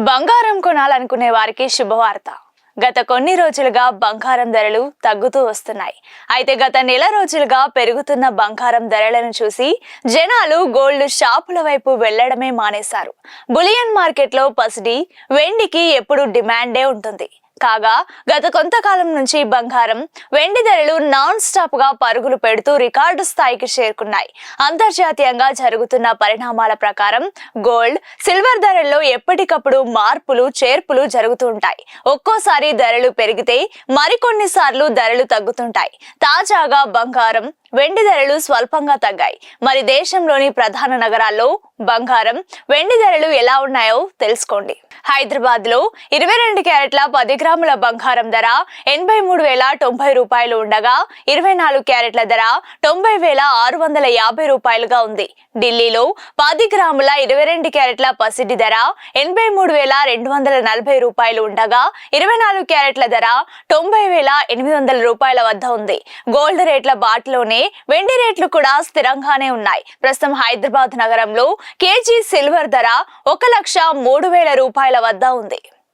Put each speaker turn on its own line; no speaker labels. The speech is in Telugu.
బంగారం కొనాలనుకునే వారికి శుభవార్త. గత కొన్ని రోజులుగా బంగారం ధరలు తగ్గుతూ వస్తున్నాయి. అయితే గత నెల రోజులుగా పెరుగుతున్న బంగారం ధరలను చూసి జనాలు గోల్డ్ షాపుల వైపు వెళ్లడమే మానేశారు. బులియన్ మార్కెట్లో పసిడి, వెండికి ఎప్పుడు డిమాండే ఉంటుంది. కాగా గత కొంతకాలం నుంచి బంగారం, వెండి ధరలు నాన్ స్టాప్ గా పరుగులు పెడుతూ రికార్డు స్థాయికి చేరుకున్నాయి. అంతర్జాతీయంగా జరుగుతున్న పరిణామాల ప్రకారం గోల్డ్, సిల్వర్ ధరల్లో ఎప్పటికప్పుడు మార్పులు చేర్పులు జరుగుతుంటాయి. ఒక్కోసారి ధరలు పెరిగితే మరికొన్నిసార్లు ధరలు తగ్గుతుంటాయి. తాజాగా బంగారం, వెండి ధరలు స్వల్పంగా తగ్గాయి. మరి దేశంలోని ప్రధాన నగరాల్లో బంగారం, వెండి ధరలు ఎలా ఉన్నాయో తెలుసుకోండి. హైదరాబాద్ లో 22 క్యారెట్ల 10 గ్రాముల బంగారం ధర 83,090 రూపాయలు ఉండగా 24 క్యారెట్ల ధర 90,650 రూపాయలుగా ఉంది. ఢిల్లీలో 10 గ్రాముల 22 క్యారెట్ల పసిడి ధర 83,240 రూపాయలు ఉండగా 24 క్యారెట్ల ధర 90,800 రూపాయల వద్ద ఉంది. గోల్డ్ రేట్ల బాటలోనే వెండి రేట్లు కూడా స్థిరంగానే ఉన్నాయి. ప్రస్తుతం హైదరాబాద్ నగరంలో కేజీ సిల్వర్ ధర 1,03,000 రూపాయల వద్ద ఉంది.